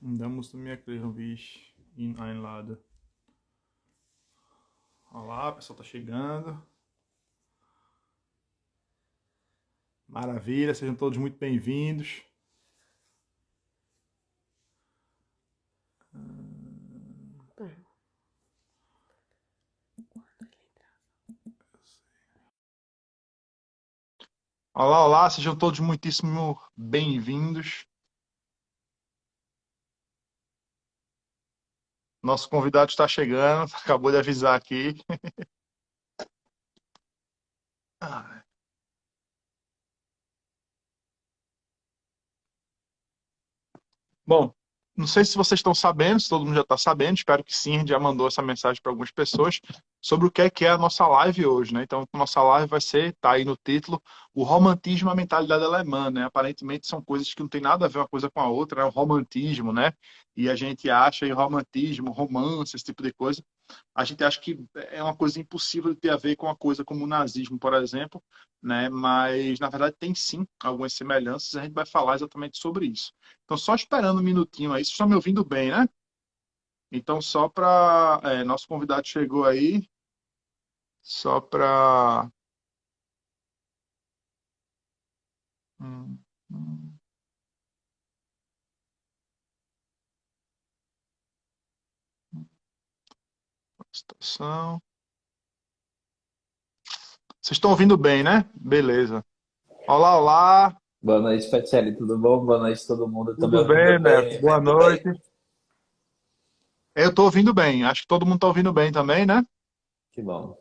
Da musst du mir erklären, wie ich ihn einlade. Olá, o pessoal tá chegando. Maravilha, sejam todos muito bem-vindos. Olá, olá, sejam todos muitíssimo bem-vindos. Nosso convidado está chegando, acabou de avisar aqui. Ah, Bom, não sei se vocês estão sabendo, se todo mundo já está sabendo, espero que sim, a gente já mandou essa mensagem para algumas pessoas sobre o que é a nossa live hoje, né? Então, a nossa live vai ser, tá aí no título, o romantismo e a mentalidade alemã, né? Aparentemente são coisas que não tem nada a ver uma coisa com a outra, né? O romantismo, né? E a gente acha em romantismo, romance, esse tipo de coisa. A gente acha que é uma coisa impossível de ter a ver com uma coisa como o nazismo, por exemplo, né? Mas, na verdade, tem sim algumas semelhanças, a gente vai falar exatamente sobre isso. Então, só esperando um minutinho aí. Vocês estão me ouvindo bem, né? Então, só para. Nosso convidado chegou aí. Só para. Hum, hum, Situação. Vocês estão ouvindo bem, né? Beleza. Olá, olá. Boa noite, Patiele, tudo bom? Boa noite, todo mundo. Tô me Tudo ouvindo bem, Neto? bem, Boa vendo bem? noite. Eu estou ouvindo bem. Acho que todo mundo está ouvindo bem também, né? Que bom.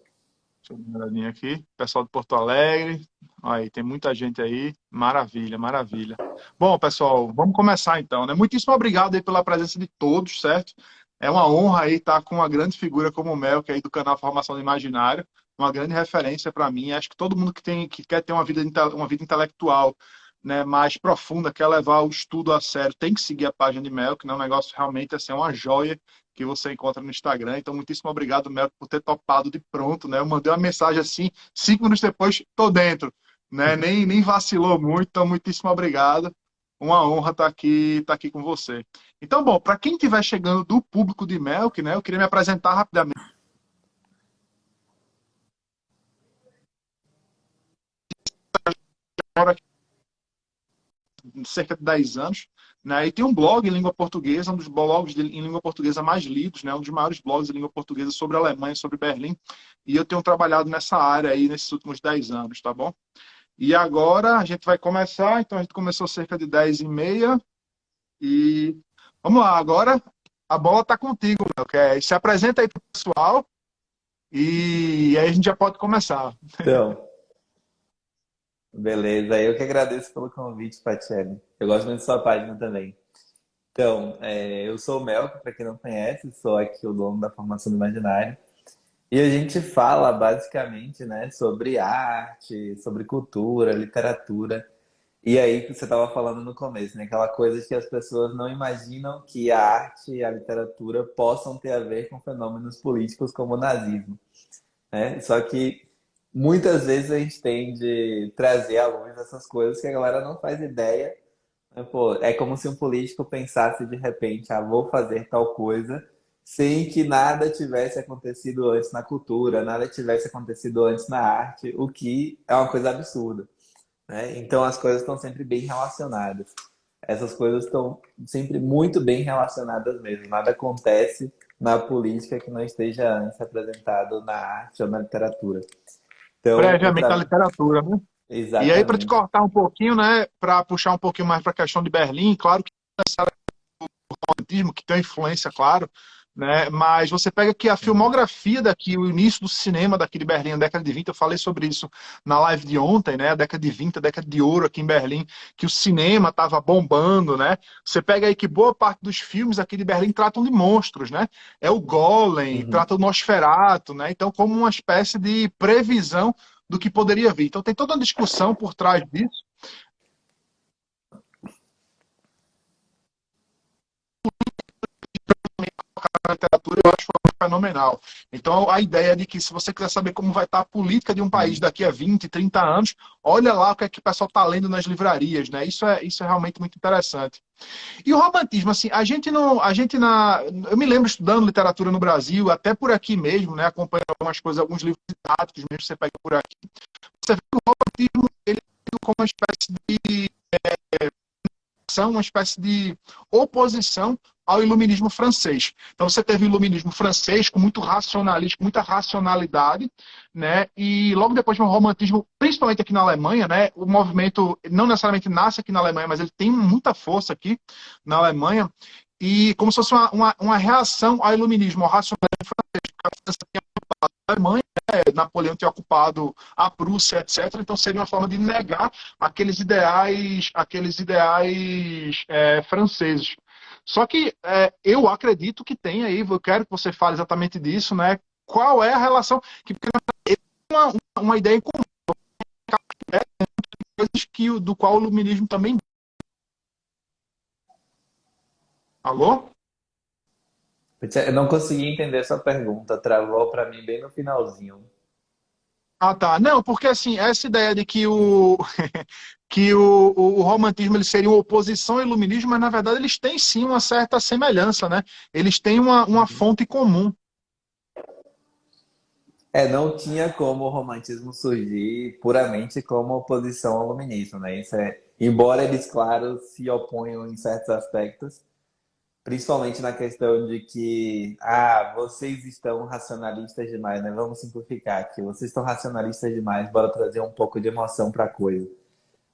Deixa eu dar uma olhadinha aqui. Pessoal de Porto Alegre. Aí, tem muita gente aí. Maravilha, maravilha. Bom, pessoal, vamos começar então, né? Muitíssimo obrigado aí pela presença de todos, certo? É uma honra aí estar com uma grande figura como o Mel, que é aí do canal Formação do Imaginário, uma grande referência para mim. Acho que todo mundo que quer ter uma vida intelectual, né, mais profunda, quer levar o estudo a sério, tem que seguir a página de Mel, que não é um negócio realmente assim, é uma joia que você encontra no Instagram. Então, muitíssimo obrigado, Mel, por ter topado de pronto, né? Eu mandei uma mensagem assim, 5 minutos depois, tô dentro, né? Nem vacilou muito, então, muitíssimo obrigado. Uma honra estar aqui com você. Então, bom, para quem estiver chegando do público de Melk, né, eu queria me apresentar rapidamente. Moro aqui há cerca de 10 anos, né, e tem um blog em língua portuguesa, um dos blogs em língua portuguesa mais lidos, né, um dos maiores blogs em língua portuguesa sobre a Alemanha, sobre Berlim, e eu tenho trabalhado nessa área aí nesses últimos 10 anos, tá bom? E agora a gente vai começar, então a gente começou cerca de 10h30, e vamos lá, agora a bola está contigo, Melk. Se apresenta aí para o pessoal, e aí a gente já pode começar. Então, beleza. Eu que agradeço pelo convite, Patiele. Eu gosto muito da sua página também. Então, eu sou o Melco, para quem não conhece, sou aqui o dono da Formação do Imaginário. E a gente fala basicamente, né, sobre arte, sobre cultura, literatura. E aí que você estava falando no começo, né? Aquela coisa que as pessoas não imaginam que a arte e a literatura possam ter a ver com fenômenos políticos como o nazismo, né? Só que muitas vezes a gente tem de trazer à luz essas coisas que a galera não faz ideia, né? Pô, é como se um político pensasse de repente, ah, vou fazer tal coisa, sem que nada tivesse acontecido antes na cultura, nada tivesse acontecido antes na arte, o que é uma coisa absurda, né? Então as coisas estão sempre bem relacionadas. Essas coisas estão sempre muito bem relacionadas mesmo. Nada acontece na política que não esteja antes representado na arte ou na literatura. Então, Previamente a literatura, né? E aí, para te exatamente. cortar um pouquinho, né, para puxar um pouquinho mais para a questão de Berlim, claro que romantismo, que tem uma influência, claro, né, mas você pega aqui a Sim. filmografia daqui, o início do cinema daqui de Berlim, a década de 20, eu falei sobre isso na live de ontem, né, a década de 20, a década de ouro aqui em Berlim, que o cinema estava bombando, né, você pega aí que boa parte dos filmes aqui de Berlim tratam de monstros, né, é o Golem, Uhum. trata do Nosferatu, né, então como uma espécie de previsão do que poderia vir. Então tem toda uma discussão por trás disso, a literatura eu acho fenomenal. Então, a ideia de que se você quiser saber como vai estar a política de um país Sim. daqui a 20, 30 anos, olha lá o que é que o pessoal está lendo nas livrarias, né? Isso é realmente muito interessante. E o romantismo, assim, a gente não, a gente na, eu me lembro estudando literatura no Brasil, até por aqui mesmo, né, acompanhando algumas coisas, alguns livros didáticos mesmo, você pega por aqui, você vê que o romantismo, ele é como uma espécie de uma espécie de oposição ao iluminismo francês. Então você teve o iluminismo francês com muito racionalismo, muita racionalidade, né? E logo depois o romantismo, principalmente aqui na Alemanha, né? O movimento não necessariamente nasce aqui na Alemanha, mas ele tem muita força aqui na Alemanha. E como se fosse uma reação ao iluminismo, ao racionalismo francês, porque a França tinha ocupado a Alemanha, né? Napoleão tinha ocupado a Prússia, etc. Então seria uma forma de negar aqueles ideais franceses. Só que eu acredito que tem aí, eu quero que você fale exatamente disso, né? Qual é a relação? Porque uma ideia em comum, né? Coisas do qual o iluminismo também. Alô? Eu não consegui entender essa pergunta, travou para mim bem no finalzinho. Ah, tá. Não, porque assim, essa ideia de que o romantismo ele seria uma oposição ao iluminismo, mas na verdade eles têm sim uma certa semelhança, né? Eles têm uma fonte comum. Não tinha como o romantismo surgir puramente como oposição ao iluminismo, né? Embora eles, claro, se oponham em certos aspectos, principalmente na questão de que, vocês estão racionalistas demais, né? Vamos simplificar aqui. Vocês estão racionalistas demais, bora trazer um pouco de emoção para a coisa.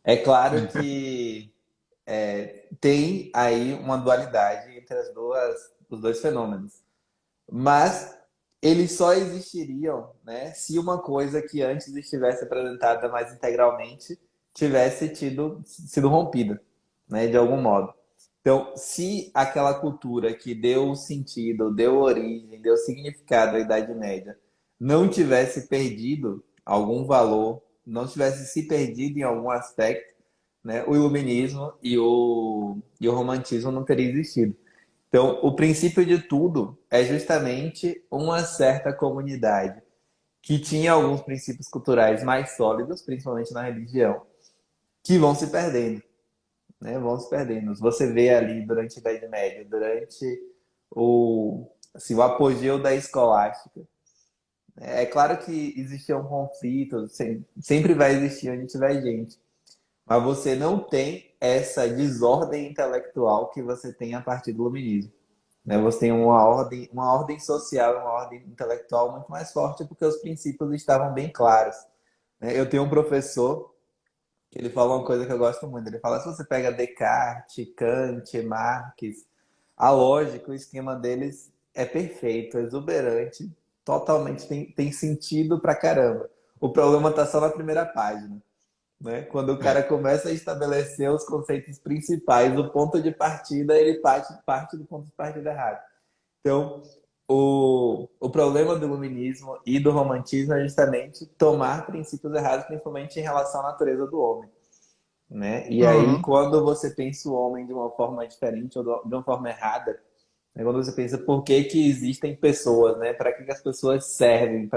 É claro que tem aí uma dualidade entre os dois fenômenos. Mas eles só existiriam, né, se uma coisa que antes estivesse apresentada mais integralmente tivesse sido rompida, né, de algum modo. Então, se aquela cultura que deu sentido, deu origem, deu significado à Idade Média, não tivesse perdido algum valor, não tivesse se perdido em algum aspecto, né, o iluminismo e o romantismo não teriam existido. Então, o princípio de tudo é justamente uma certa comunidade que tinha alguns princípios culturais mais sólidos, principalmente na religião, que vão se perdendo, né? Vão se perdendo. Você vê ali durante a Idade Média, durante o apogeu da escolástica. É claro que existiam conflitos, sempre vai existir onde tiver gente, mas você não tem essa desordem intelectual que você tem a partir do iluminismo, né? Você tem uma ordem social, uma ordem intelectual muito mais forte porque os princípios estavam bem claros, né? Eu tenho um professor que ele fala uma coisa que eu gosto muito. Ele fala, se você pega Descartes, Kant, Marx, a lógica, o esquema deles é perfeito, é exuberante, totalmente tem sentido pra caramba. O problema tá só na primeira página, né? Quando o cara começa a estabelecer os conceitos principais, o ponto de partida, ele parte do ponto de partida errado. Então, o problema do iluminismo e do romantismo é justamente tomar princípios errados, principalmente em relação à natureza do homem, né? E aí, Uhum. quando você pensa o homem de uma forma diferente ou de uma forma errada, né? Quando você pensa por que que existem pessoas, né? Para que que as pessoas servem,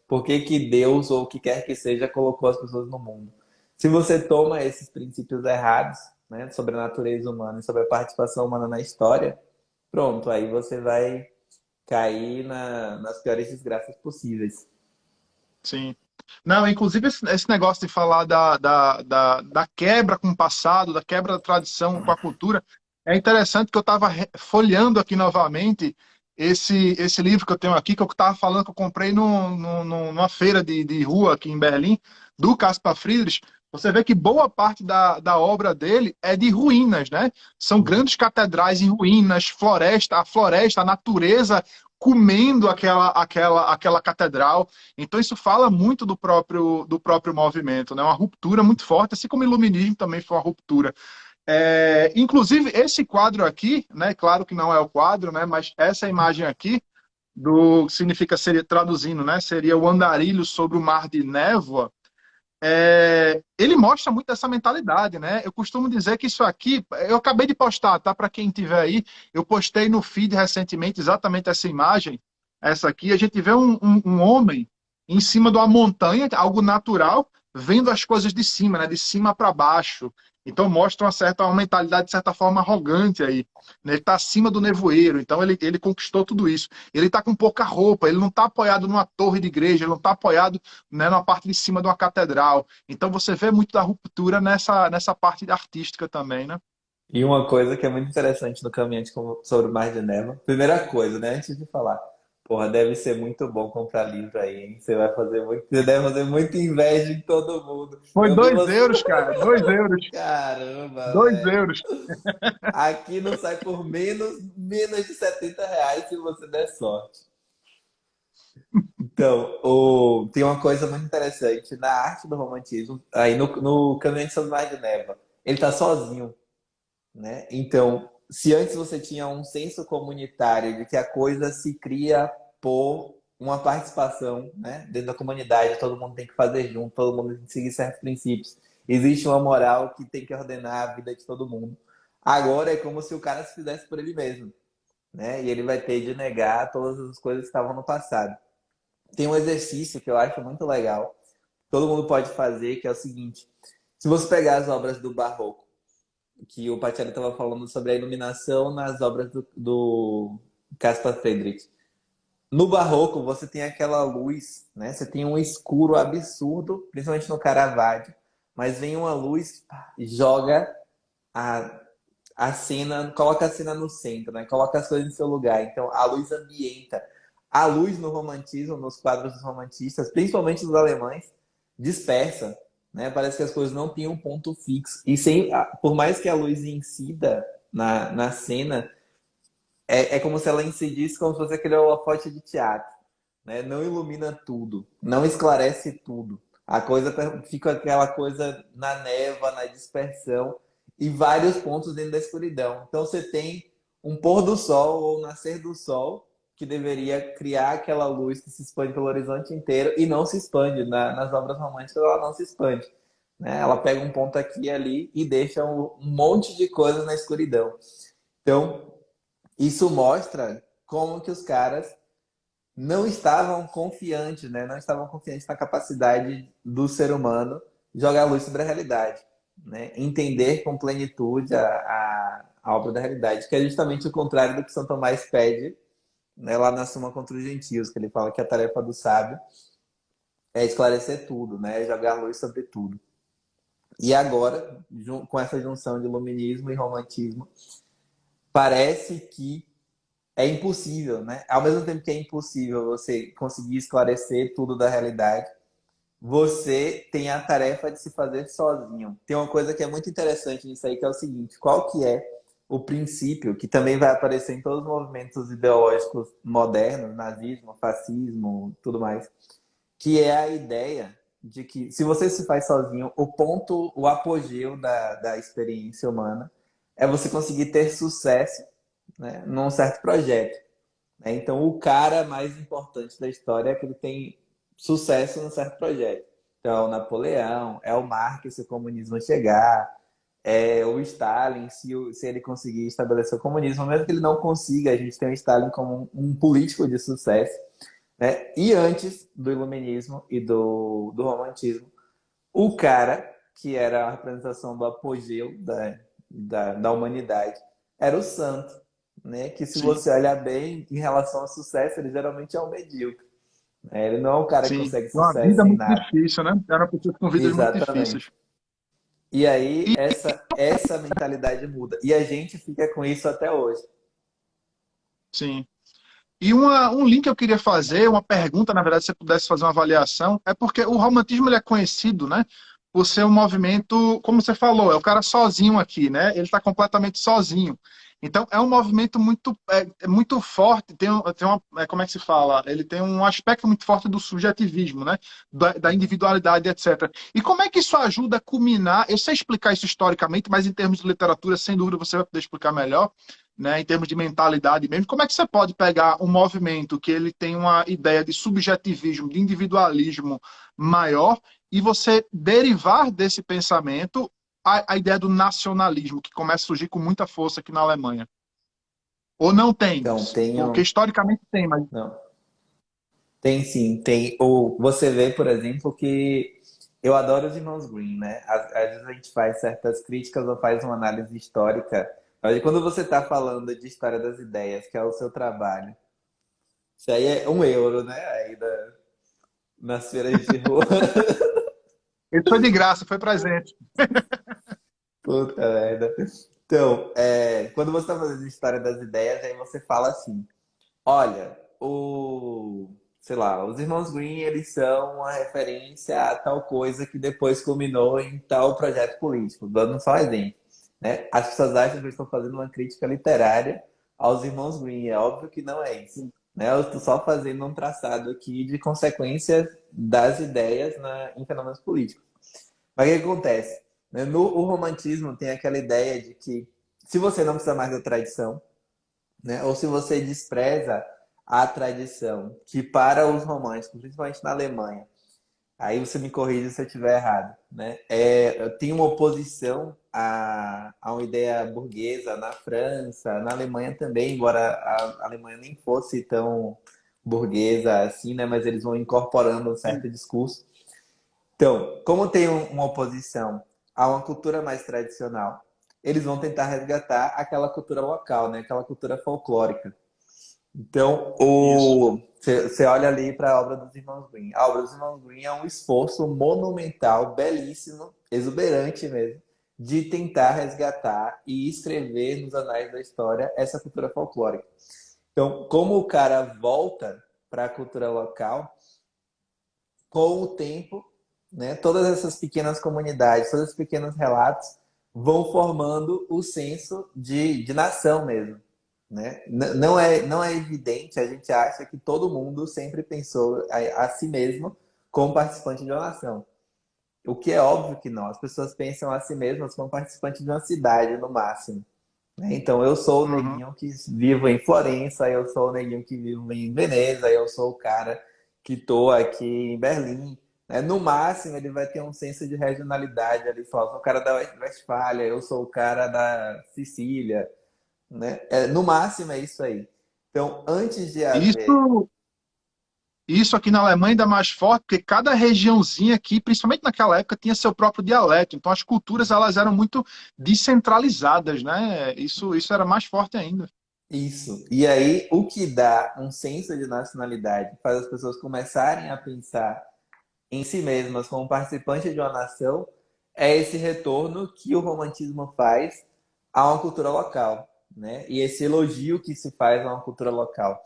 por que que Deus ou o que quer que seja colocou as pessoas no mundo. Se você toma esses princípios errados, né, sobre a natureza humana e sobre a participação humana na história, pronto, aí você vai cair nas piores desgraças possíveis. Sim. Não, inclusive esse negócio de falar da quebra com o passado, da quebra da tradição com a cultura, é interessante que eu estava folheando aqui novamente esse livro que eu tenho aqui, que eu estava falando que eu comprei numa feira de rua aqui em Berlim, do Caspar Friedrich. Você vê que boa parte da obra dele é de ruínas, né? São grandes catedrais em ruínas, floresta, a natureza comendo aquela catedral. Então isso fala muito do próprio movimento, né? Uma ruptura muito forte, assim como o iluminismo também foi uma ruptura. Inclusive, esse quadro aqui, né? Claro que não é o quadro, né? Mas essa imagem aqui, significa, seria traduzindo, né? Seria o andarilho sobre o mar de névoa. Ele mostra muito essa mentalidade, né? Eu costumo dizer que isso aqui, eu acabei de postar, tá? Para quem tiver aí, eu postei no feed recentemente exatamente essa imagem, essa aqui. A gente vê um homem em cima de uma montanha, algo natural, vendo as coisas de cima, né? De cima para baixo. Então mostra uma mentalidade, de certa forma, arrogante aí. Né? Ele está acima do nevoeiro, então ele conquistou tudo isso. Ele está com pouca roupa, ele não está apoiado numa torre de igreja, ele não está apoiado, né, numa parte de cima de uma catedral. Então você vê muito da ruptura nessa parte artística também, né? E uma coisa que é muito interessante no Caminhante sobre o Mar de Neva, primeira coisa, né, antes de falar, porra, deve ser muito bom comprar livro aí, hein? Você deve fazer muita inveja em todo mundo. Foi Eu vi 2 euros, você. cara, 2 euros. Caramba, Dois velho. euros. Aqui não sai por menos de R$ 70 se você der sorte. Então, tem uma coisa muito interessante na arte do romantismo, aí no Caminhante sobre o Mar de Neva. Ele tá sozinho, né? Então, se antes você tinha um senso comunitário de que a coisa se cria por uma participação, né? Dentro da comunidade, todo mundo tem que fazer junto, todo mundo tem que seguir certos princípios. Existe uma moral que tem que ordenar a vida de todo mundo. Agora é como se o cara se fizesse por ele mesmo, né? E ele vai ter de negar todas as coisas que estavam no passado. Tem um exercício que eu acho muito legal, todo mundo pode fazer, que é o seguinte: se você pegar as obras do Barroco, que o Pacelli estava falando sobre a iluminação nas obras do Caspar Friedrich. No Barroco, você tem aquela luz, né? Você tem um escuro absurdo, principalmente no Caravaggio, mas vem uma luz e joga a, a cena, coloca a cena no centro, né? Coloca as coisas em seu lugar. Então, a luz ambienta. A luz no romantismo, nos quadros dos romantistas, principalmente dos alemães, dispersa, né? Parece que as coisas não tinham um ponto fixo. E sem, por mais que a luz incida na cena, é como se ela incidisse como se fosse aquele holofote de teatro, né? Não ilumina tudo, não esclarece tudo. A coisa fica aquela coisa na névoa, na dispersão e vários pontos dentro da escuridão. Então você tem um pôr do sol ou um nascer do sol que deveria criar aquela luz que se expande pelo horizonte inteiro e não se expande. Nas obras românticas ela não se expande, né? Ela pega um ponto aqui e ali e deixa um monte de coisas na escuridão. Então, isso mostra como que os caras não estavam confiantes, né? Não estavam confiantes na capacidade do ser humano jogar luz sobre a realidade, né? Entender com plenitude a obra da realidade, que é justamente o contrário do que São Tomás pede, né, lá na Suma contra os Gentios, que ele fala que a tarefa do sábio é esclarecer tudo, né? É jogar luz sobre tudo. E agora, com essa junção de iluminismo e romantismo, parece que é impossível, né? Ao mesmo tempo que é impossível você conseguir esclarecer tudo da realidade, você tem a tarefa de se fazer sozinho. Tem uma coisa que é muito interessante nisso aí, que é o seguinte: qual que é o princípio que também vai aparecer em todos os movimentos ideológicos modernos, nazismo, fascismo, tudo mais, que é a ideia de que se você se faz sozinho, o apogeu da experiência humana é você conseguir ter sucesso, né, num certo projeto, né? Então, o cara mais importante da história é que ele tem sucesso num certo projeto. Então, é o Napoleão, é o Marx se o comunismo chegar, é o Stalin se ele conseguir estabelecer o comunismo. Mesmo que ele não consiga, a gente tem o Stalin como um político de sucesso, né? E antes do iluminismo e do romantismo, o cara que era a representação do apogeu da humanidade era o santo, né? Que se Sim, você olhar bem em relação ao sucesso, ele geralmente é um medíocre, né? Ele não é um cara que sim. consegue Uma sucesso vida sem muito nada. difícil, né? Eram pessoas com vidas muito difíceis. Exatamente. E aí E, essa mentalidade muda. E a gente fica com isso até hoje. sim. E um link que eu queria fazer, uma pergunta, na verdade, se você pudesse fazer uma avaliação, é porque o romantismo ele é conhecido, né, por ser um movimento, como você falou, é o cara sozinho aqui, né? Ele está completamente sozinho. Então, é um movimento muito forte, como é que se fala? Ele tem um aspecto muito forte do subjetivismo, né? Da individualidade, etc. E como é que isso ajuda a culminar? Eu sei explicar isso historicamente, mas em termos de literatura, sem dúvida, você vai poder explicar melhor, né, em termos de mentalidade mesmo, como é que você pode pegar um movimento que ele tem uma ideia de subjetivismo, de individualismo maior, e você derivar desse pensamento a ideia do nacionalismo, que começa a surgir com muita força aqui na Alemanha? Ou não tem? Então, Porque historicamente tem, não, tem sim, tem. Ou você vê, por exemplo, que eu adoro os irmãos Green, né? Às vezes a gente faz certas críticas ou faz uma análise histórica. Mas quando você está falando de história das ideias, que é o seu trabalho, isso aí é 1 euro, né? Aí nas feiras de rua. Ele foi de graça, foi presente. Puta merda. Então, quando você está fazendo história das ideias, aí você fala assim: olha, sei lá, os irmãos Green, eles são uma referência a tal coisa que depois culminou em tal projeto político. Dando só um exemplo, né? As pessoas acham que eles estão fazendo uma crítica literária aos irmãos Green. É óbvio que não é isso, né? Eu estou só fazendo um traçado aqui de consequências das ideias em fenômenos políticos. Mas o que acontece? Né? O romantismo tem aquela ideia de que se você não precisa mais da tradição, né? Ou se você despreza a tradição, que para os românticos, principalmente na Alemanha, aí você me corrige se eu estiver errado, né? Tem uma oposição a uma ideia burguesa na França, na Alemanha também, embora a Alemanha nem fosse tão burguesa assim, né? Mas eles vão incorporando um certo discurso. Então, como tem uma oposição a uma cultura mais tradicional, eles vão tentar resgatar aquela cultura local, né? Aquela cultura folclórica. Então, Isso. você olha ali para a obra dos Irmãos Green. A obra dos Irmãos Green é um esforço monumental, belíssimo, exuberante mesmo, de tentar resgatar e escrever nos anais da história essa cultura folclórica. Então, como o cara volta para a cultura local, com o tempo, né, todas essas pequenas comunidades, todos esses pequenos relatos vão formando o senso de nação mesmo. Né? Não é evidente, a gente acha que todo mundo sempre pensou a si mesmo como participante de uma nação. O que é óbvio que não. As pessoas pensam a si mesmas como participante de uma cidade, no máximo. Né? Então, eu sou o Uhum. neguinho que vivo em Florença, eu sou o neguinho que vivo em Veneza, eu sou o cara que estou aqui em Berlim. Né? No máximo, ele vai ter um senso de regionalidade ali, só. Eu sou o cara da Westfália, eu sou o cara da Sicília, né? No máximo é isso aí. Então, antes de haver Isso, isso aqui na Alemanha ainda é mais forte, porque cada regiãozinha aqui, principalmente naquela época, tinha seu próprio dialeto. Então as culturas elas eram muito descentralizadas, né? Isso era mais forte ainda. isso, e aí o que dá um senso de nacionalidade faz as pessoas começarem a pensar em si mesmas como participantes de uma nação é esse retorno que o romantismo faz a uma cultura local, né? E esse elogio que se faz a uma cultura local.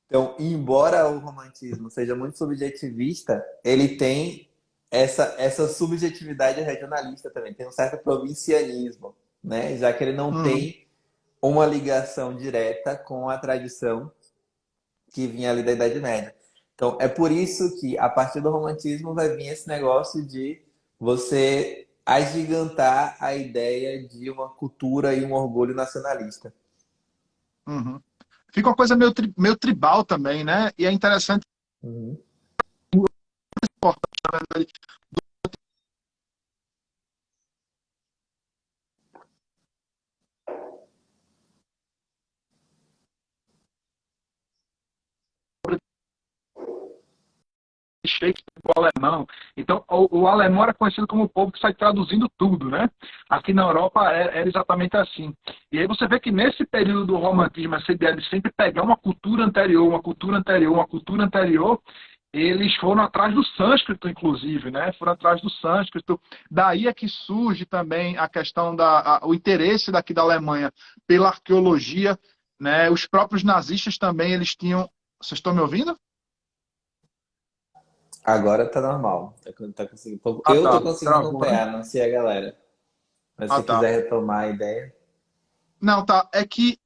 Então, embora o romantismo seja muito subjetivista, ele tem essa subjetividade regionalista também, tem um certo provincianismo, né? Já que ele não Uhum. tem uma ligação direta com a tradição que vinha ali da Idade Média. Então, é por isso que, a partir do romantismo, vai vir esse negócio de você agigantar a ideia de uma cultura e um orgulho nacionalista. Uhum. Fica uma coisa meio tribal também, né? E é interessante. Uhum. Shakespeare o alemão. Então, o alemão era conhecido como o povo que sai traduzindo tudo, né? Aqui na Europa era exatamente assim. E aí você vê que nesse período do romantismo, essa ideia de sempre pegar uma cultura anterior, uma cultura anterior, uma cultura anterior, eles foram atrás do sânscrito, inclusive, né? Foram atrás do sânscrito. Daí é que surge também a questão o interesse daqui da Alemanha pela arqueologia, né? Os próprios nazistas também, eles tinham... Vocês estão me ouvindo? Agora tá normal. Tá conseguindo. Ah, Eu tô tá. conseguindo Travou, né? acompanhar, não sei a galera. Mas Ah, se tá. quiser retomar a ideia. Não, tá. É que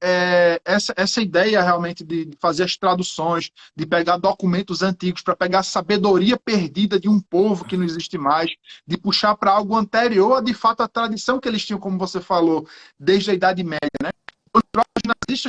essa ideia realmente de fazer as traduções, de pegar documentos antigos para pegar a sabedoria perdida de um povo que não existe mais, de puxar para algo anterior a, de fato, a tradição que eles tinham, como você falou, desde a Idade Média. Os próprios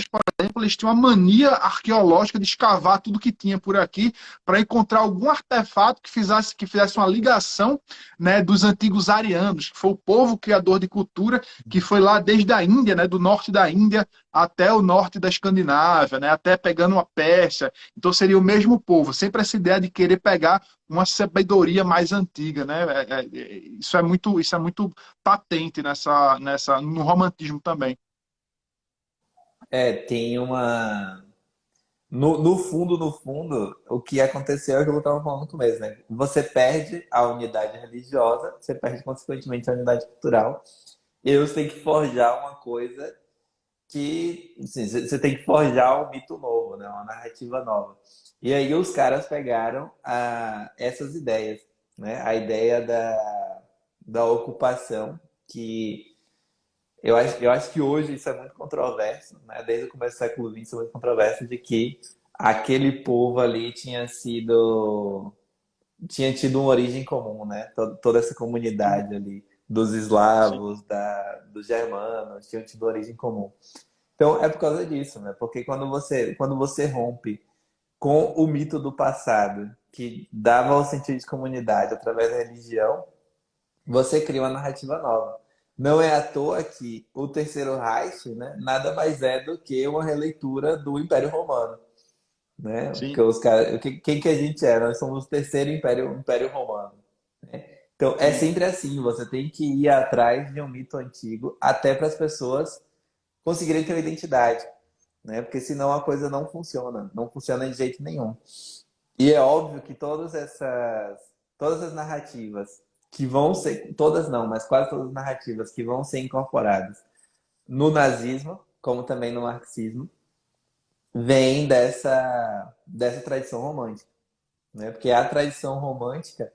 por exemplo, eles tinham uma mania arqueológica de escavar tudo que tinha por aqui para encontrar algum artefato que fizesse uma ligação, né, dos antigos arianos, que foi o povo criador de cultura que foi lá desde a Índia, né, do norte da Índia até o norte da Escandinávia, né, até pegando a Pérsia. Então seria o mesmo povo, sempre essa ideia de querer pegar uma sabedoria mais antiga, né? Isso é muito patente no romantismo também. Tem uma. No fundo, o que aconteceu é o que eu estava falando no começo, né? Você perde a unidade religiosa, você perde, consequentemente, a unidade cultural. E aí você tem que forjar uma coisa que assim, você tem que forjar um mito novo, né? Uma narrativa nova. E aí os caras pegaram essas ideias, né? A ideia da ocupação, que eu acho que hoje isso é muito controverso, né? Desde o começo do século XX isso é muito controverso, de que aquele povo ali tinha tido uma origem comum, né? Toda essa comunidade ali dos Sim, eslavos, dos germanos, tinham tido origem comum. Então é por causa disso, né? Porque quando você rompe com o mito do passado, que dava o sentido de comunidade através da religião, você cria uma narrativa nova. Não é à toa que o Terceiro Reich, né, nada mais é do que uma releitura do Império Romano, né? Porque sim, os caras, quem que a gente é? Nós somos o terceiro Império Romano. Então é sim, sempre assim, você tem que ir atrás de um mito antigo até para as pessoas conseguirem ter uma identidade, né? Porque senão a coisa não funciona de jeito nenhum. E é óbvio que todas as narrativas que vão ser, todas não, mas quase todas as narrativas que vão ser incorporadas no nazismo, como também no marxismo, vêm dessa tradição romântica, né? Porque a tradição romântica,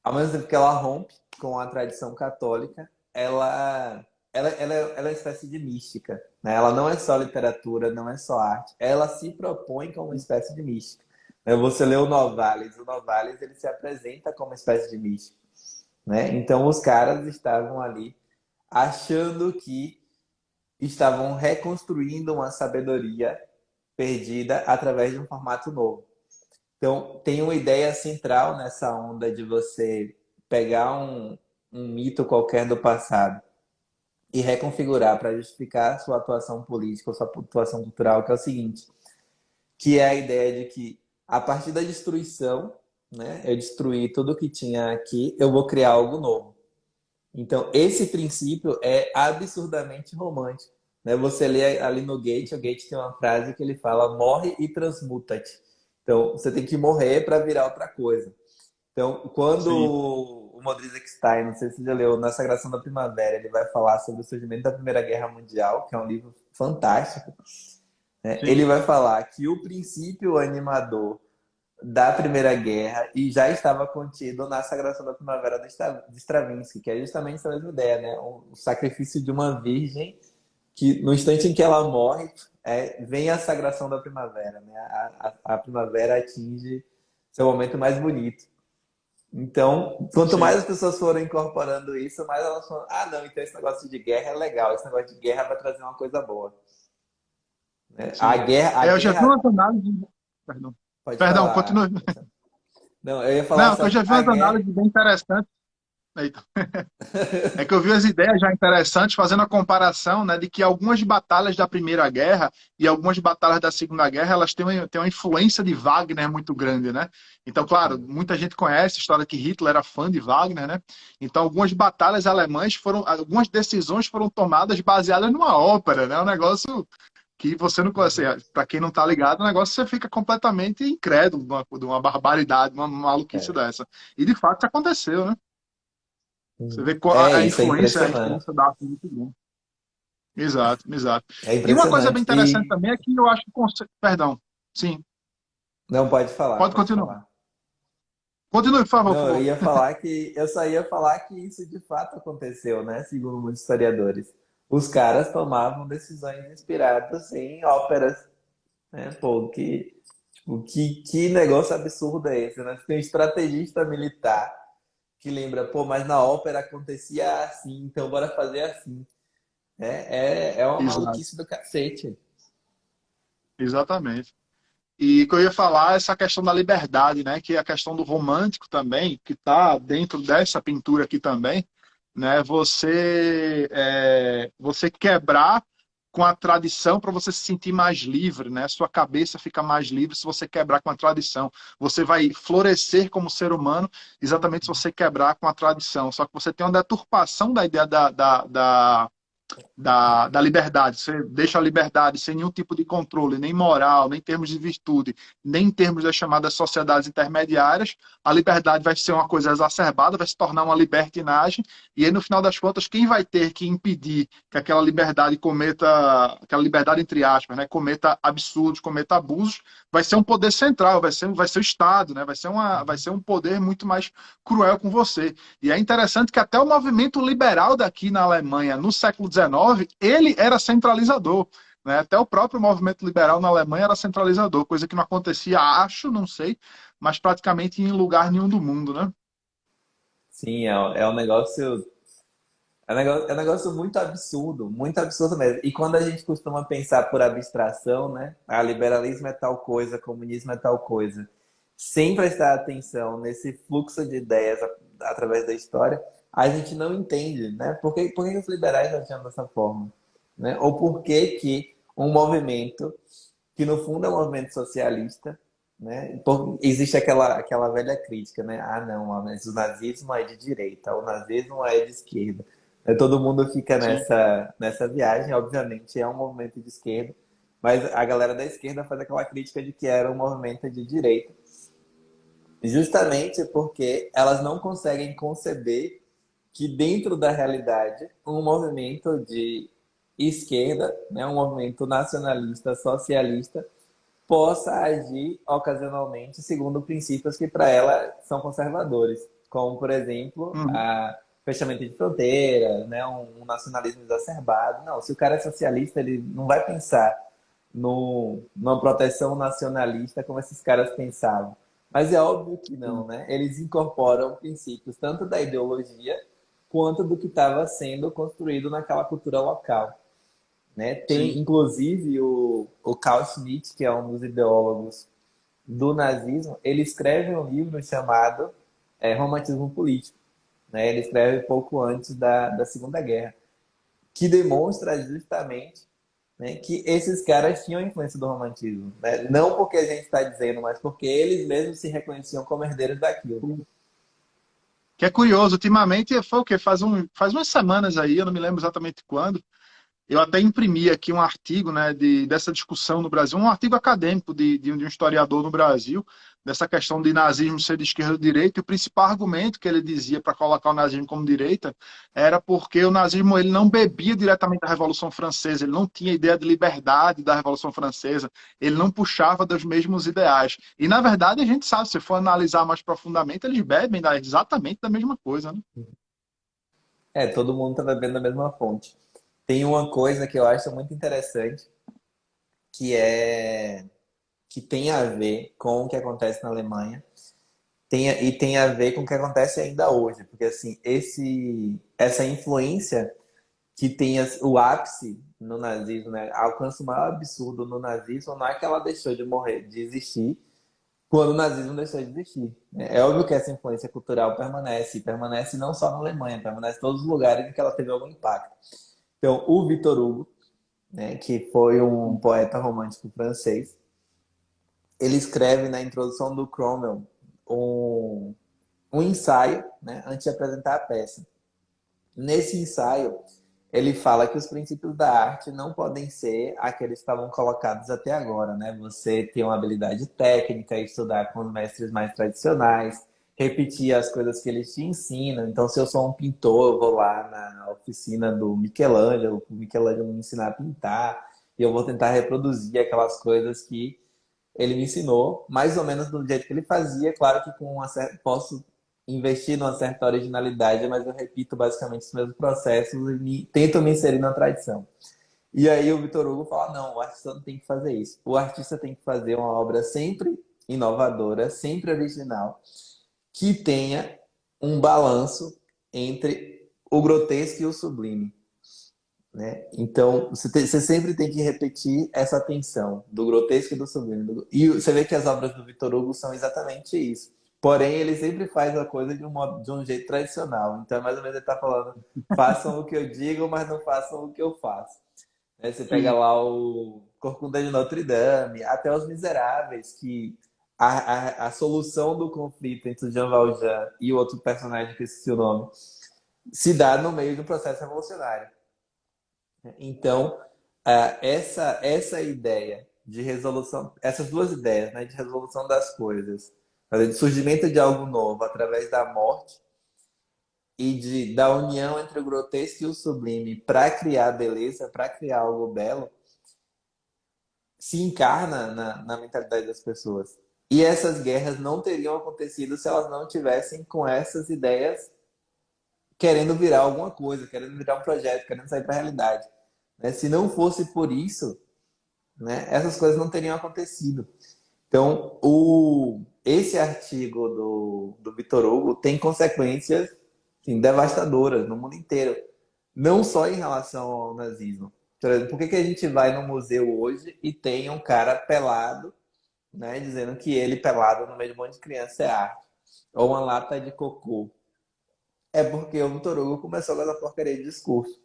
ao mesmo tempo que ela rompe com a tradição católica, ela é uma espécie de mística, né? Ela não é só literatura, não é só arte. Ela se propõe como uma espécie de mística. Você lê o Novalis ele se apresenta como uma espécie de místico, né? Então os caras estavam ali achando que estavam reconstruindo uma sabedoria perdida através de um formato novo. Então, tem uma ideia central nessa onda de você pegar um mito qualquer do passado e reconfigurar para justificar sua atuação política ou sua atuação cultural, que é o seguinte, que é a ideia de que a partir da destruição, né, eu destruí tudo que tinha aqui, eu vou criar algo novo. Então, esse princípio é absurdamente romântico. Né? Você lê ali no Goethe, o Goethe tem uma frase que ele fala: morre e transmuta-te. Então, você tem que morrer para virar outra coisa. Então, quando sim, o Modrzek Stein, não sei se você já leu, na Sagração da Primavera, ele vai falar sobre o surgimento da Primeira Guerra Mundial, que é um livro fantástico, né? Ele sim, vai falar que o princípio animador da Primeira Guerra e já estava contido na Sagração da Primavera de Stravinsky, que é justamente essa mesma ideia, né? O sacrifício de uma virgem que no instante em que ela morre, vem a Sagração da Primavera, né? A primavera atinge seu momento mais bonito. Então, quanto mais sim, as pessoas foram incorporando isso, mais elas falam: ah, não, então esse negócio de guerra é legal, esse negócio de guerra vai trazer uma coisa boa. Né? A sim. guerra, a Eu já vi guerra, umas análises. Perdão, pode perdão, falar. continue. Não, eu ia falar Não, só eu que já vi a umas guerra. análises bem interessantes. Eita. É que eu vi as ideias já interessantes, fazendo a comparação, né, de que algumas batalhas da Primeira Guerra e algumas batalhas da Segunda Guerra, elas têm uma influência de Wagner muito grande, né? Então, claro, muita gente conhece a história que Hitler era fã de Wagner, né? Então, algumas batalhas alemãs algumas decisões foram tomadas baseadas numa ópera, né? Um negócio que você não conhece, para quem não tá ligado, o negócio você fica completamente incrédulo de uma barbaridade, uma maluquice É, dessa. E de fato aconteceu, né? Você vê a isso é impressionante. influência da arte é muito grande. Exato, exato. É E uma coisa bem impressionante. interessante também é que eu acho que Perdão, sim, Não, pode falar, pode pode continuar. falar. Continue, por favor, por Não, favor. eu só ia falar que isso de fato aconteceu, né? Segundo muitos historiadores. Os caras tomavam decisões inspiradas em óperas, né? Pô, que negócio absurdo é esse, né? Tem um estrategista militar que lembra, pô, mas na ópera acontecia assim, então bora fazer assim. É uma Exato. maluquice do cacete. Exatamente. E o que eu ia falar é essa questão da liberdade, né? Que é a questão do romântico também, que está dentro dessa pintura aqui também, né? Você quebrar com a tradição para você se sentir mais livre, né? Sua cabeça fica mais livre se você quebrar com a tradição. Você vai florescer como ser humano exatamente se você quebrar com a tradição. Só que você tem uma deturpação da ideia da liberdade. Você deixa a liberdade sem nenhum tipo de controle, nem moral, nem em termos de virtude, nem em termos das chamadas sociedades intermediárias. A liberdade vai ser uma coisa exacerbada, vai se tornar uma libertinagem, e aí, no final das contas, quem vai ter que impedir que aquela liberdade cometa, aquela liberdade entre aspas, né, cometa absurdos, cometa abusos, vai ser um poder central, vai ser o Estado, né, vai ser um poder muito mais cruel com você. E é interessante que até o movimento liberal daqui na Alemanha, no século XIX, ele era centralizador. Né? Até o próprio movimento liberal na Alemanha era centralizador, coisa que não acontecia, acho, não sei, mas praticamente em lugar nenhum do mundo. Né? Sim, é um negócio. É um negócio muito absurdo mesmo. E quando a gente costuma pensar por abstração, né? Ah, liberalismo é tal coisa, comunismo é tal coisa, sem prestar atenção nesse fluxo de ideias através da história, a gente não entende, né? Por que os liberais agiam dessa forma? Né? Ou por que que um movimento, que no fundo é um movimento socialista, né? Existe aquela velha crítica, né? Ah, não, mas o nazismo é de direita, o nazismo é de esquerda. Todo mundo fica Sim. nessa viagem, obviamente é um movimento de esquerda, mas a galera da esquerda faz aquela crítica de que era um movimento de direita, justamente porque elas não conseguem conceber que dentro da realidade um movimento de esquerda, né, um movimento nacionalista, socialista, possa agir ocasionalmente segundo princípios que para ela são conservadores, como por exemplo Uhum. a fechamento de fronteiras, né, um nacionalismo exacerbado. Não, se o cara é socialista, ele não vai pensar numa proteção nacionalista como esses caras pensavam. Mas é óbvio que não, né? Eles incorporam princípios tanto da ideologia quanto do que estava sendo construído naquela cultura local. Né? Tem, Sim. inclusive, o Carl Schmitt, que é um dos ideólogos do nazismo, ele escreve um livro chamado Romantismo Político. Né? Ele escreve pouco antes da Segunda Guerra, que demonstra justamente, né, que esses caras tinham influência do romantismo. Né? Não porque a gente está dizendo, mas porque eles mesmos se reconheciam como herdeiros daquilo. Que é curioso, ultimamente foi o quê? Faz umas semanas aí, eu não me lembro exatamente quando. Eu até imprimi aqui um artigo, né, dessa discussão no Brasil, um artigo acadêmico de um historiador no Brasil, dessa questão de nazismo ser de esquerda ou direita, e o principal argumento que ele dizia para colocar o nazismo como direita era porque o nazismo ele não bebia diretamente da Revolução Francesa, ele não tinha ideia de liberdade da Revolução Francesa, ele não puxava dos mesmos ideais. E, na verdade, a gente sabe, se for analisar mais profundamente, eles bebem exatamente da mesma coisa, né? Todo mundo está bebendo da mesma fonte. Tem uma coisa que eu acho muito interessante, que é que tem a ver com o que acontece na Alemanha, e tem a ver com o que acontece ainda hoje, porque assim, essa influência que tem o ápice no nazismo, né, alcança o maior absurdo no nazismo, não é que ela deixou de morrer, de existir, quando o nazismo deixou de existir. É óbvio que essa influência cultural permanece não só na Alemanha, permanece em todos os lugares em que ela teve algum impacto. Então, o Victor Hugo, né, que foi um poeta romântico francês, ele escreve na introdução do Cromwell um ensaio, né, antes de apresentar a peça. Nesse ensaio, ele fala que os princípios da arte não podem ser aqueles que estavam colocados até agora, né? Você ter uma habilidade técnica, estudar com os mestres mais tradicionais, repetir as coisas que eles te ensinam. Então, se eu sou um pintor, eu vou lá na oficina do Michelangelo, o Michelangelo me ensinar a pintar, e eu vou tentar reproduzir aquelas coisas que ele me ensinou, mais ou menos do jeito que ele fazia. Claro que com posso investir numa certa originalidade, mas eu repito basicamente os mesmos processos e tento me inserir na tradição. E aí o Vitor Hugo fala, não, o artista não tem que fazer isso. O artista tem que fazer uma obra sempre inovadora, sempre original, que tenha um balanço entre o grotesco e o sublime. né? Então, você sempre tem que repetir essa tensão do grotesco e do sublime. E você vê que as obras do Victor Hugo são exatamente isso. Porém, ele sempre faz a coisa de um jeito tradicional. Então, mais ou menos, ele está falando: façam o que eu digo, mas não façam o que eu faço. Aí você pega Sim. lá o Corcunda de Notre Dame, até Os Miseráveis, que a solução do conflito entre o Jean Valjean e o outro personagem que eu esqueci o nome se dá no meio do processo revolucionário. Então, essa ideia de resolução, essas duas ideias, né, de resolução das coisas, de surgimento de algo novo através da morte e da união entre o grotesco e o sublime para criar beleza, para criar algo belo, se encarna na mentalidade das pessoas. E essas guerras não teriam acontecido se elas não tivessem com essas ideias querendo virar alguma coisa, querendo virar um projeto, querendo sair para a realidade. Né? Se não fosse por isso, né, essas coisas não teriam acontecido. Então, esse artigo do Victor Hugo tem consequências assim, devastadoras no mundo inteiro. Não só em relação ao nazismo. Por exemplo, por que a gente vai no museu hoje e tem um cara pelado, né, dizendo que ele pelado no meio de um monte de criança é arte? Ou uma lata de cocô? É porque o Victor Hugo começou com essa porcaria de discurso.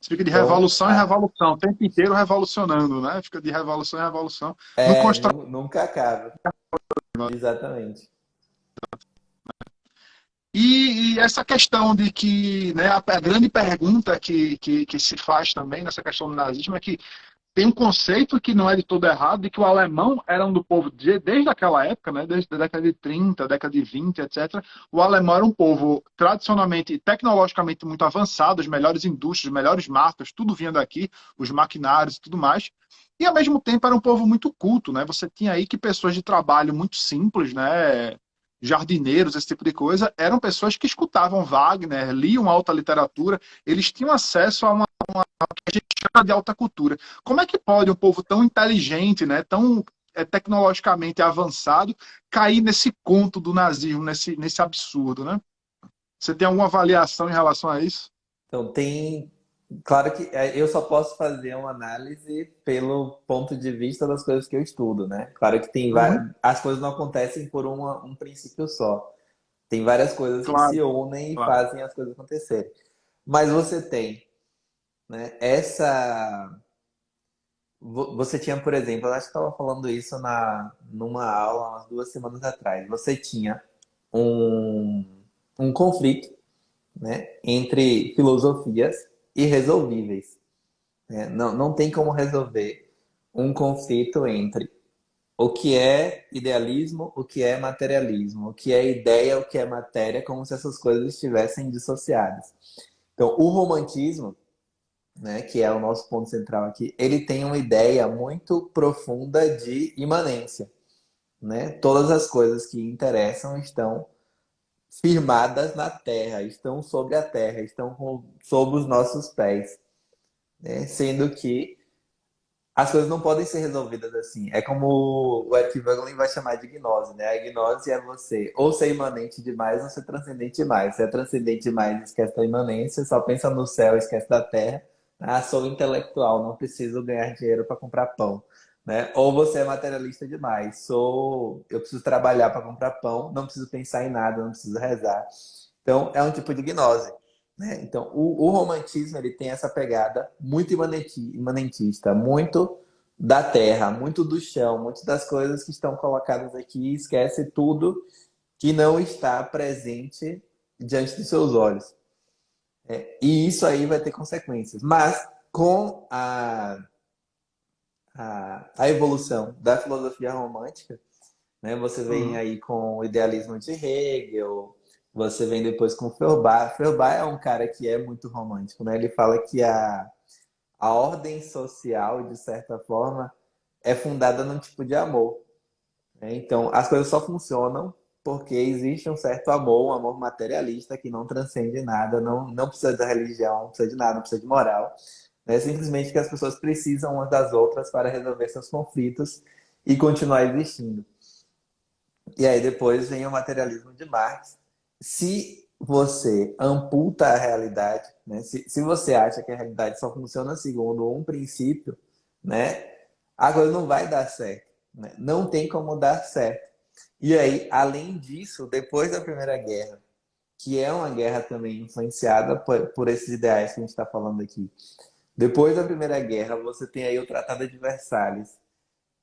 Fica de Então, revolução em revolução, o tempo inteiro revolucionando, né? Fica de revolução em revolução. Não constrói. nunca acaba. Exatamente. E essa questão de que, né, a grande pergunta que se faz também nessa questão do nazismo é que tem um conceito que não é de todo errado, de que o alemão era um do povo, desde aquela época, né, desde a década de 30, década de 20, etc., o alemão era um povo tradicionalmente, tecnologicamente muito avançado, as melhores indústrias, as melhores marcas, tudo vinha daqui, os maquinários e tudo mais, e ao mesmo tempo era um povo muito culto, né, você tinha aí que pessoas de trabalho muito simples, né, jardineiros, esse tipo de coisa, eram pessoas que escutavam Wagner, liam alta literatura, eles tinham acesso a uma que a gente chama de alta cultura. Como é que pode um povo tão inteligente, né, tão tecnologicamente avançado, cair nesse conto do nazismo, nesse absurdo, né? Você tem alguma avaliação em relação a isso? Então, tem. Claro que eu só posso fazer uma análise pelo ponto de vista das coisas que eu estudo, né? Claro que Uhum. as coisas não acontecem por um princípio só. Tem várias coisas que Claro, se unem e claro. fazem as coisas acontecerem. Mas você tem, né? Você tinha, por exemplo, eu acho que estava falando isso numa aula umas 2 semanas atrás. Você tinha um, um conflito, né, entre filosofias irresolvíveis. Né? Não tem como resolver um conflito entre o que é idealismo, o que é materialismo, o que é ideia, o que é matéria, como se essas coisas estivessem dissociadas. Então, o romantismo, né, que é o nosso ponto central aqui, ele tem uma ideia muito profunda de imanência. Né? Todas as coisas que interessam estão firmadas na terra, estão sobre a terra, estão sob os nossos pés. Né? Sendo que as coisas não podem ser resolvidas assim. É como o Eric Voegelin vai chamar de gnose, né? A gnose é você ou ser imanente demais ou ser transcendente demais. Se é transcendente demais, esquece da imanência, só pensa no céu, esquece da terra. Ah, sou intelectual, não preciso ganhar dinheiro para comprar pão. Né? Ou você é materialista demais, eu preciso trabalhar para comprar pão, não preciso pensar em nada, não preciso rezar. Então, é um tipo de gnose. Né? Então, o romantismo ele tem essa pegada muito imanentista, muito da terra, muito do chão, muito das coisas que estão colocadas aqui, esquece tudo que não está presente diante dos seus olhos. E isso aí vai ter consequências. Mas com a evolução da filosofia romântica, né, você vem Uhum. aí com o idealismo de Hegel, você vem depois com Feuerbach. Feuerbach é um cara que é muito romântico, né? Ele fala que a ordem social, de certa forma, é fundada num tipo de amor. Né? Então, as coisas só funcionam porque existe um certo amor, um amor materialista que não transcende nada, não precisa da religião, não precisa de nada, não precisa de moral. É simplesmente que as pessoas precisam umas das outras para resolver seus conflitos e continuar existindo. E aí depois vem o materialismo de Marx. Se você amputa a realidade, né? Se você acha que a realidade só funciona segundo um princípio, né, a coisa não vai dar certo, né? Não tem como dar certo. E aí, além disso, depois da Primeira Guerra, que é uma guerra também influenciada por esses ideais que a gente está falando aqui. Depois da Primeira Guerra, você tem aí o Tratado de Versalhes,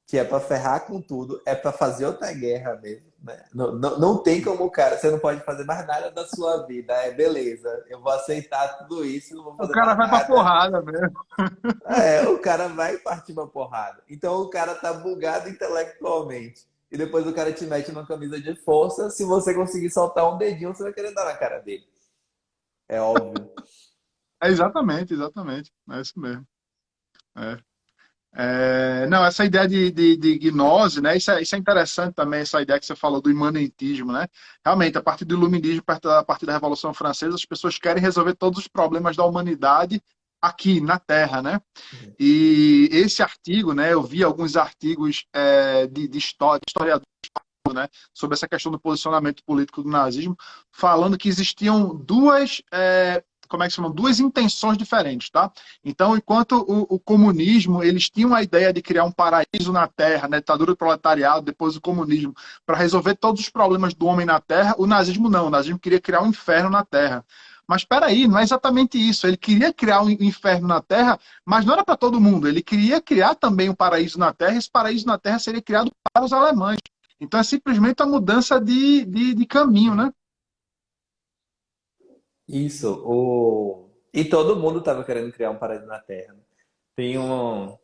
que é para ferrar com tudo, é para fazer outra guerra mesmo, né? Não tem como o cara, você não pode fazer mais nada da sua vida, beleza, eu vou aceitar tudo isso, não vou O fazer cara mais vai pra nada. porrada mesmo. O cara vai partir pra porrada. Então o cara tá bugado intelectualmente. E depois o cara te mete numa camisa de força, se você conseguir soltar um dedinho, você vai querer dar na cara dele. É óbvio. É exatamente, exatamente. É isso mesmo. É. Não, essa ideia de gnose, né? Isso é interessante também, essa ideia que você falou do imanentismo, né? Realmente, a partir do iluminismo, a partir da Revolução Francesa, as pessoas querem resolver todos os problemas da humanidade aqui na Terra, né? E esse artigo, né? Eu vi alguns artigos de historiadores, né? Sobre essa questão do posicionamento político do nazismo, falando que existiam como é que se chama? Duas intenções diferentes, tá? Então, enquanto o comunismo, eles tinham a ideia de criar um paraíso na Terra, né, ditadura do proletariado, depois o comunismo, para resolver todos os problemas do homem na Terra, o nazismo não. O nazismo queria criar um inferno na Terra. Mas espera aí, não é exatamente isso. Ele queria criar um inferno na Terra, mas não era para todo mundo. Ele queria criar também um paraíso na Terra, e esse paraíso na Terra seria criado para os alemães. Então é simplesmente a mudança de caminho, né? Isso. E todo mundo estava querendo criar um paraíso na Terra. Tem um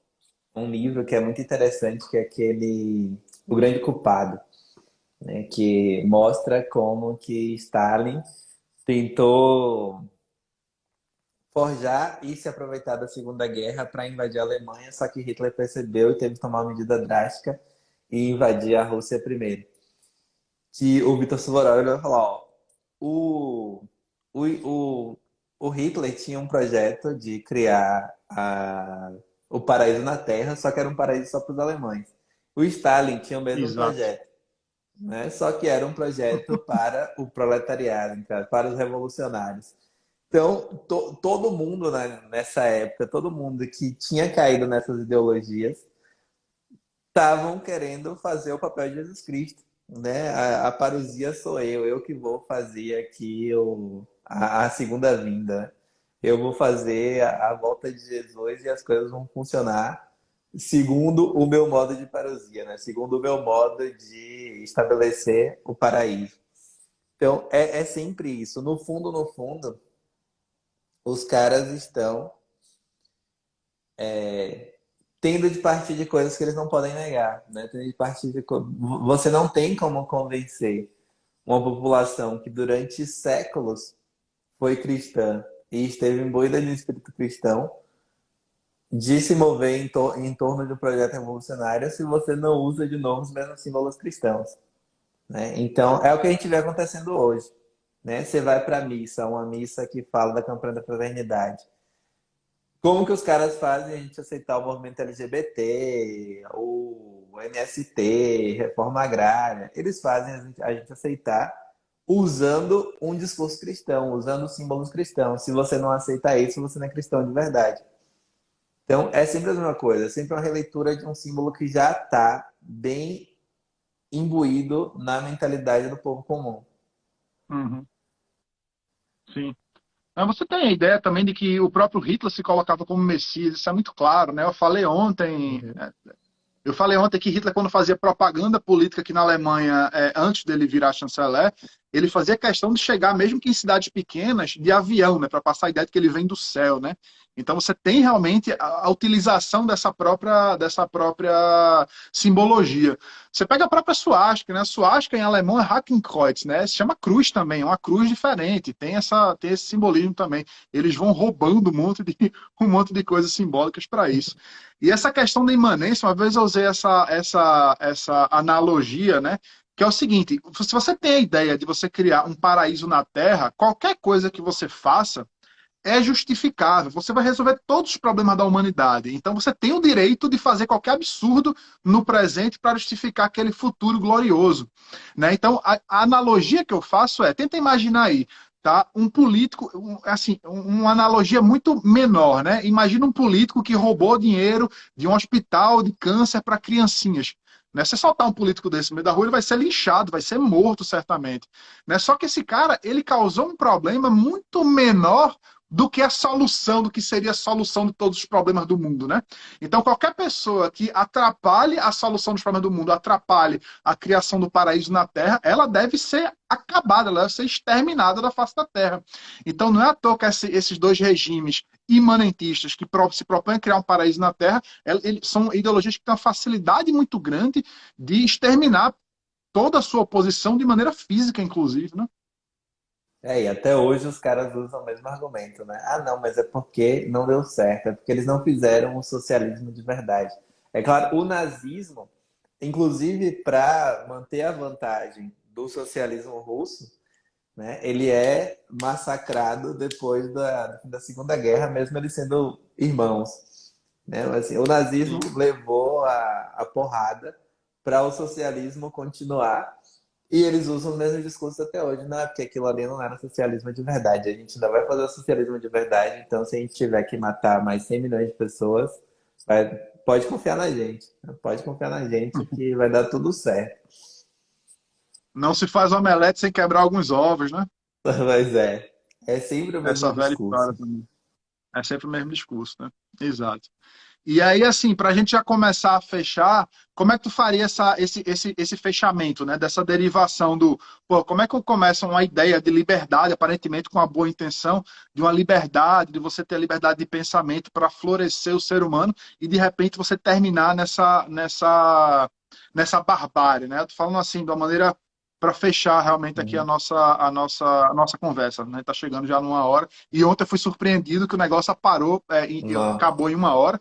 livro que é muito interessante, que é aquele O Grande Culpado, né? Que mostra como que Stalin tentou forjar e se aproveitar da Segunda Guerra para invadir a Alemanha, só que Hitler percebeu e teve que tomar uma medida drástica e invadir a Rússia primeiro. Que o Vitor Suvorov ele vai falar, ó, o, o, o, o Hitler tinha um projeto de criar o paraíso na Terra, só que era um paraíso só para os alemães. O Stalin tinha o mesmo Exato. projeto, né? Só que era um projeto para o proletariado, para os revolucionários. Então, todo mundo, né, nessa época, todo mundo que tinha caído nessas ideologias, estavam querendo fazer o papel de Jesus Cristo, né? A parousia sou eu que vou fazer aqui a segunda vinda. Eu vou fazer a volta de Jesus e as coisas vão funcionar segundo o meu modo de parousia, né? Segundo o meu modo de estabelecer o paraíso. Então, é sempre isso. No fundo, os caras estão tendo de partir de coisas que eles não podem negar, né? Tendo de partir você não tem como convencer uma população que durante séculos foi cristã e esteve imbuída de um espírito cristão de se mover em torno de um projeto revolucionário se você não usa de novo os mesmos símbolos cristãos, né? Então, é o que a gente vê acontecendo hoje, né? Você vai para a missa, uma missa que fala da campanha da fraternidade. Como que os caras fazem a gente aceitar o movimento LGBT, o MST, reforma agrária? Eles fazem a gente aceitar usando um discurso cristão, usando símbolos cristãos. Se você não aceita isso, você não é cristão de verdade. Então, é sempre a mesma coisa, é sempre uma releitura de um símbolo que já está bem imbuído na mentalidade do povo comum. Uhum. Sim. Mas você tem a ideia também de que o próprio Hitler se colocava como Messias, isso é muito claro, né? Uhum. Eu falei ontem que Hitler, quando fazia propaganda política aqui na Alemanha, antes dele virar chanceler, ele fazia questão de chegar, mesmo que em cidades pequenas, de avião, né, para passar a ideia de que ele vem do céu, né? Então você tem realmente a utilização dessa própria simbologia. Você pega a própria suástica, né? A suástica em alemão é Hakenkreuz, né? Se chama cruz também, é uma cruz diferente, tem esse simbolismo também. Eles vão roubando um monte de coisas simbólicas para isso. E essa questão da imanência, uma vez eu usei essa analogia, né? Que é o seguinte: se você tem a ideia de você criar um paraíso na Terra, qualquer coisa que você faça é justificável. Você vai resolver todos os problemas da humanidade. Então você tem o direito de fazer qualquer absurdo no presente para justificar aquele futuro glorioso, né? Então a analogia que eu faço tenta imaginar aí. tá? Um político, assim, uma analogia muito menor, né? Imagina um político que roubou dinheiro de um hospital de câncer para criancinhas. Né? Se soltar um político desse no meio da rua, ele vai ser linchado, vai ser morto, certamente. Né? Só que esse cara, ele causou um problema muito menor do que a solução, do que seria a solução de todos os problemas do mundo, né? Então, qualquer pessoa que atrapalhe a solução dos problemas do mundo, atrapalhe a criação do paraíso na Terra, ela deve ser acabada, ela deve ser exterminada da face da Terra. Então, não é à toa que esses dois regimes imanentistas que se propõem a criar um paraíso na Terra, eles são ideologias que têm uma facilidade muito grande de exterminar toda a sua oposição de maneira física, inclusive, né? E até hoje os caras usam o mesmo argumento, né? Ah, não, mas é porque não deu certo, é porque eles não fizeram o socialismo de verdade. É claro, o nazismo, inclusive para manter a vantagem do socialismo russo, né? Ele é massacrado depois da Segunda Guerra, mesmo eles sendo irmãos, né? Mas, assim, o nazismo Sim. levou a porrada para o socialismo continuar e eles usam o mesmo discurso até hoje, não é porque aquilo ali não era socialismo de verdade. A gente ainda vai fazer o socialismo de verdade, então se a gente tiver que matar mais 100 milhões de pessoas, pode confiar na gente, né? Pode confiar na gente que vai dar tudo certo. Não se faz omelete sem quebrar alguns ovos, né? Mas é sempre o mesmo Essa velha discurso. história também. É sempre o mesmo discurso, né? Exato. E aí, assim, para a gente já começar a fechar, como é que tu faria esse fechamento, né? Dessa derivação do, pô, como é que começa uma ideia de liberdade, aparentemente com uma boa intenção, de uma liberdade, de você ter a liberdade de pensamento para florescer o ser humano e de repente você terminar nessa barbárie, né? Eu tô falando assim, de uma maneira para fechar realmente aqui a Uhum. nossa conversa, né? Tá chegando já numa hora. E ontem eu fui surpreendido que o negócio parou, Não. acabou em uma hora.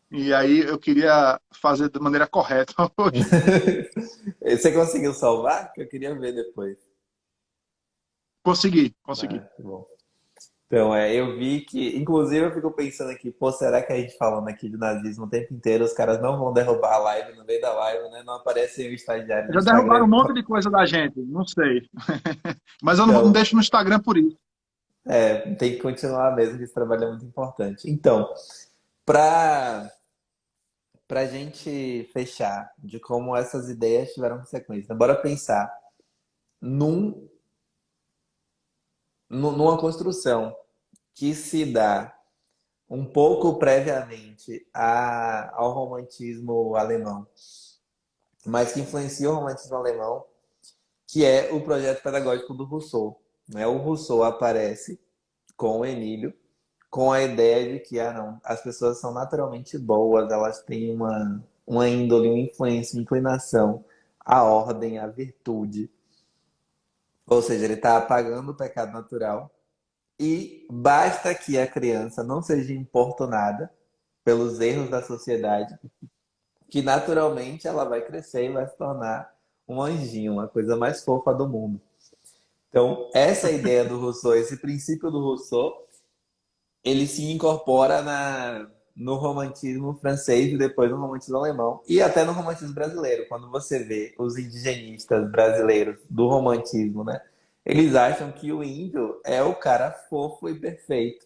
E aí eu queria fazer de maneira correta hoje. Você conseguiu salvar? Que eu queria ver depois. Consegui, Ah, consegui. que bom. Então, eu vi que, inclusive, eu fico pensando aqui, pô, será que a gente falando aqui de nazismo o tempo inteiro, os caras não vão derrubar a live no meio da live, né? Não aparece o estagiário no Já derrubaram Instagram. um monte de coisa da gente, não sei. Mas eu não Então, deixo no Instagram por isso. tem que continuar mesmo, que esse trabalho é muito importante. Então, para a gente fechar de como essas ideias tiveram consequência, né? Bora pensar num, numa construção que se dá um pouco previamente ao romantismo alemão, mas que influencia o romantismo alemão, que é o projeto pedagógico do Rousseau. Né? O Rousseau aparece com o Emílio com a ideia de que não, as pessoas são naturalmente boas, elas têm uma índole, uma influência, uma inclinação à ordem, à virtude. Ou seja, ele está apagando o pecado natural e basta que a criança não seja importunada pelos erros da sociedade, que naturalmente ela vai crescer e vai se tornar um anjinho, uma coisa mais fofa do mundo. Então, essa ideia do Rousseau, esse princípio do Rousseau, ele se incorpora no romantismo francês e depois no romantismo alemão e até no romantismo brasileiro. Quando você vê os indigenistas brasileiros do romantismo, né? Eles acham que o índio é o cara fofo e perfeito.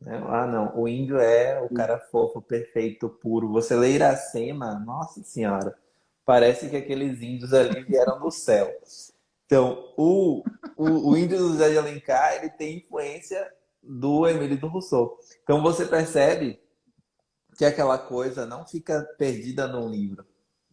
Né? Ah, não, o índio é o cara fofo, perfeito, puro. Você lê Iracema, nossa senhora, parece que aqueles índios ali vieram do céu. Então, o índio do José de Alencar, ele tem influência do Emílio do Rousseau. Então, você percebe que aquela coisa não fica perdida num livro.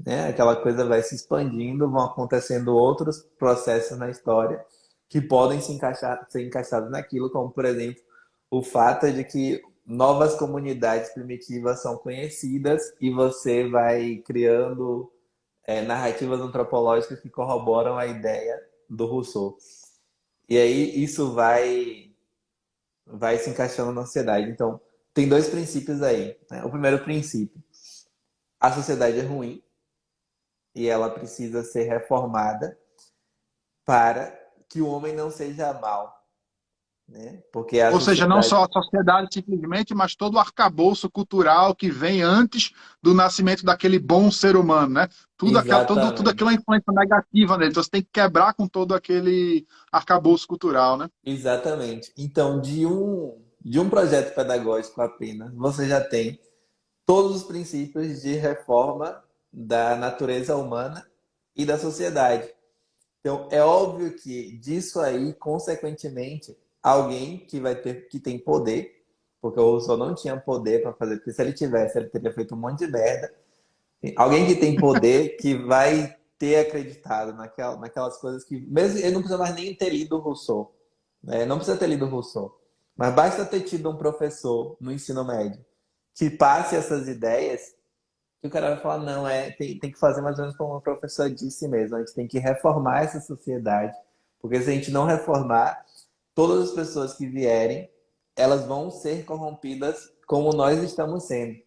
Né? Aquela coisa vai se expandindo, vão acontecendo outros processos na história que podem ser encaixados naquilo, como, por exemplo, o fato de que novas comunidades primitivas são conhecidas e você vai criando narrativas antropológicas que corroboram a ideia do Rousseau. E aí isso vai se encaixando na sociedade. Então, tem dois princípios aí. Né? O primeiro princípio, a sociedade é ruim e ela precisa ser reformada para que o homem não seja mau. né? Porque a Ou seja, não sociedade... só a sociedade simplesmente, mas todo o arcabouço cultural que vem antes do nascimento daquele bom ser humano, né? Tudo aquela Exatamente. influência negativa nele. Então você tem que quebrar com todo aquele arcabouço cultural, né? Exatamente. Então, de um projeto pedagógico apenas, você já tem todos os princípios de reforma da natureza humana e da sociedade. Então, é óbvio que disso aí, consequentemente, alguém que vai ter que tem poder, porque o Rousseau não tinha poder para fazer, porque se ele tivesse, ele teria feito um monte de merda. Alguém que tem poder que vai ter acreditado naquelas coisas que, mesmo ele não precisa mais nem ter lido Rousseau, né? Não precisa ter lido Rousseau, mas basta ter tido um professor no ensino médio que passe essas ideias, que o cara vai falar, não, tem que fazer mais ou menos como o professor disse mesmo, a gente tem que reformar essa sociedade, porque se a gente não reformar, todas as pessoas que vierem, elas vão ser corrompidas como nós estamos sendo,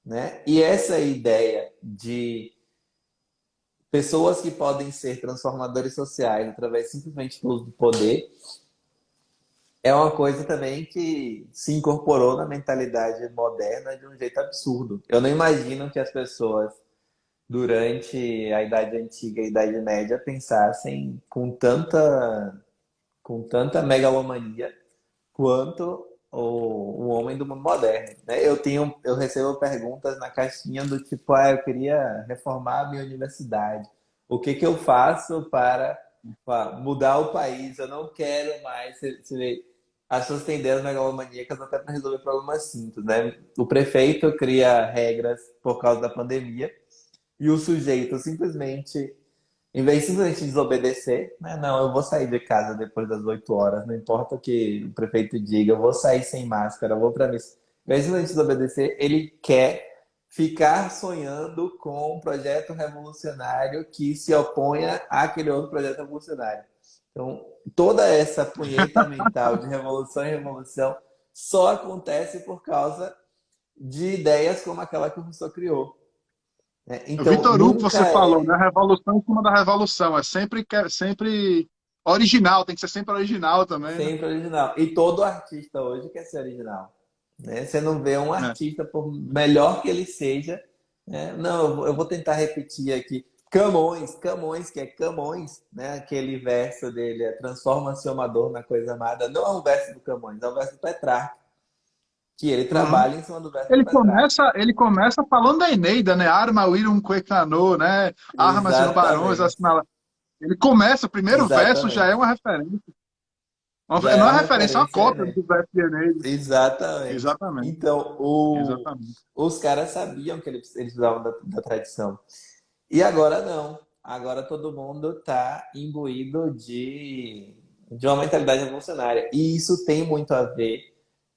né? E essa ideia de pessoas que podem ser transformadores sociais através simplesmente do uso do poder é uma coisa também que se incorporou na mentalidade moderna de um jeito absurdo. Eu não imagino que as pessoas durante a Idade Antiga e a Idade Média pensassem com tanta megalomania quanto o homem do mundo moderno, né? Eu recebo perguntas na caixinha do tipo, eu queria reformar a minha universidade. O que que eu faço para mudar o país? Eu não quero mais. Você vê, as pessoas têm ideias megalomaníacas até para resolver problemas simples, né? O prefeito cria regras por causa da pandemia e o sujeito simplesmente em vez de simplesmente desobedecer, né? Não, eu vou sair de casa depois das 8 horas, não importa o que o prefeito diga, eu vou sair sem máscara, eu vou para missa. Em vez de simplesmente desobedecer, ele quer ficar sonhando com um projeto revolucionário que se oponha àquele outro projeto revolucionário. Então, toda essa punheta mental de revolução e revolução só acontece por causa de ideias como aquela que o Rousseau criou, né? O Então, Vitor Hugo, você nunca falou, né? é Revolução em cima da revolução. É sempre original, tem que ser sempre original também, né? sempre original. E todo artista hoje quer ser original, né? Você não vê um É. artista, por melhor que ele seja, né? Não, eu vou tentar repetir aqui. Camões, que é Camões, né? Aquele verso dele é transforma-se o amador na coisa amada. Não é um verso do Camões, é um verso do Petrarca, que ele Uhum. trabalha em cima do verso do Petrarca. Ele começa falando da Eneida, né? Arma, Virum, Quecano, né? Armas e os barões, Exatamente, ele começa, o primeiro verso já é exatamente. uma referência. Já é Não é uma uma referência, é uma referência, cópia né? do verso de Eneida. Exatamente. Exatamente, Então, exatamente. os caras sabiam que eles precisavam da tradição. E agora não. Agora todo mundo está imbuído de uma mentalidade revolucionária. E isso tem muito a ver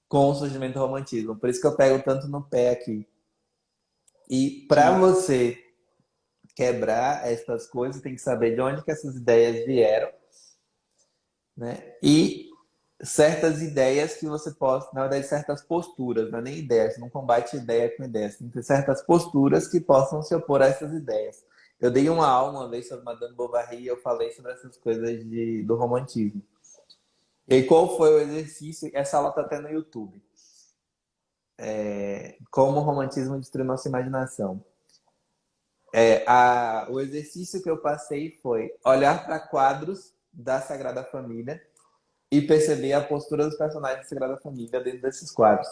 com o surgimento do romantismo. Por isso que eu pego tanto no pé aqui. E para Sim, você quebrar essas coisas, tem que saber de onde que essas ideias vieram, né? E certas ideias que você possa, na verdade, certas posturas, não é nem ideias, não combate ideia com ideias, tem que ter certas posturas que possam se opor a essas ideias. Eu dei uma aula uma vez sobre Madame Bovary e eu falei sobre essas coisas do romantismo. E aí, qual foi o exercício? Essa aula está até no YouTube. Como o romantismo destruiu nossa imaginação. O exercício que eu passei foi olhar para quadros da Sagrada Família e perceber a postura dos personagens da Sagrada Família dentro desses quadros,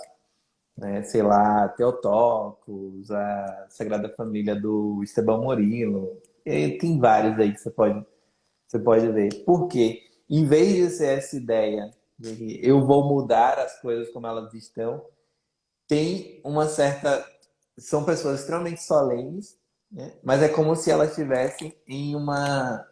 né? Sei lá, Theotokos, a Sagrada Família do Estebão Murilo, e tem vários aí que você pode ver. Por quê? Em vez de ser essa ideia de que eu vou mudar as coisas como elas estão, tem uma certa... São pessoas extremamente solenes, né? Mas é como se elas estivessem em uma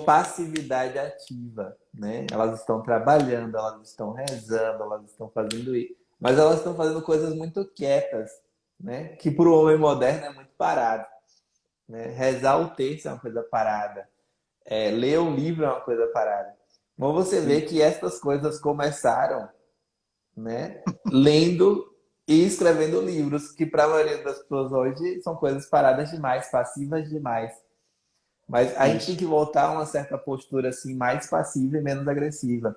passividade ativa, né? Elas estão trabalhando, elas estão rezando, elas estão fazendo isso, mas elas estão fazendo coisas muito quietas, né? Que para o homem moderno é muito parado, né? Rezar o terço é uma coisa parada, ler um livro é uma coisa parada. Mas você vê sim. que essas coisas começaram, né? Lendo e escrevendo livros, que para a maioria das pessoas hoje são coisas paradas demais, passivas demais. Mas a gente tem Isso. que voltar a uma certa postura assim, mais passiva e menos agressiva.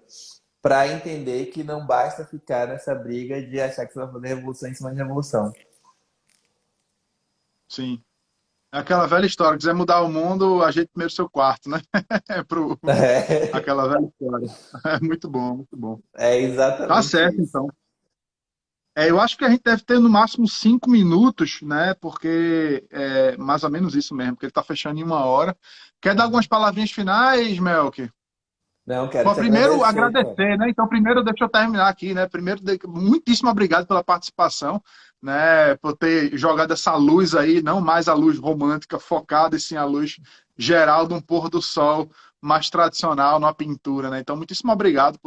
para entender que não basta ficar nessa briga de achar que você vai fazer revolução em cima de revolução. Sim. É aquela velha história, quiser mudar o mundo, ajeite primeiro seu quarto, né? Aquela velha história. É muito bom, muito bom. É Tá exatamente certo, isso. então. Eu acho que a gente deve ter no máximo 5 minutos, né? Porque é mais ou menos isso mesmo, porque ele está fechando em 1 hora. Quer dar algumas palavrinhas finais, Melk? Não, quero Bom, te primeiro agradecer, cara. agradecer, né? Então, primeiro deixa eu terminar aqui, né? Primeiro, muitíssimo obrigado pela participação, né? Por ter jogado essa luz aí, não mais a luz romântica focada, e sim a luz geral de um pôr do sol mais tradicional numa pintura, né? Então, muitíssimo obrigado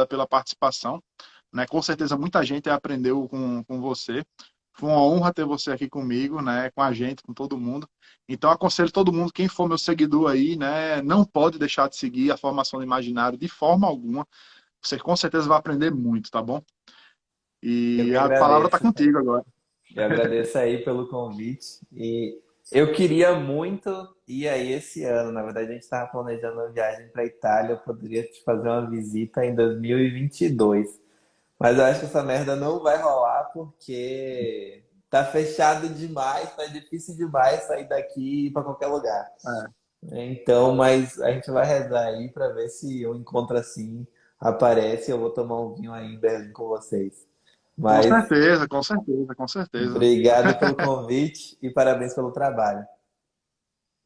pela participação, né? Com certeza muita gente aprendeu com você. Foi uma honra ter você aqui comigo, né? Com a gente, com todo mundo. Então, aconselho todo mundo, quem for meu seguidor aí, né, não pode deixar de seguir a formação do imaginário de forma alguma. Você com certeza vai aprender muito, tá bom? Eu E que a palavra está agradeço, cara. contigo agora. Eu agradeço aí pelo convite. E eu queria muito ir aí esse ano. Na verdade, a gente estava planejando uma viagem para a Itália. Eu poderia te fazer uma visita em 2022. Mas eu acho que essa merda não vai rolar porque tá fechado demais, tá difícil demais sair daqui e ir para qualquer lugar. É, Então, mas a gente vai rezar aí para ver se um encontro assim aparece. Eu vou tomar um vinho aí em Berlim com vocês. com Mas certeza, com certeza, com certeza. obrigado pelo convite e parabéns pelo trabalho.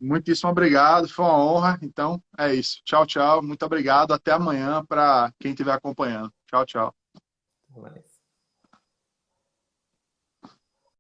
Muitíssimo obrigado, foi uma honra. Então, é isso. Tchau, tchau. Muito obrigado. Até amanhã para quem estiver acompanhando. Tchau, tchau. Até mais.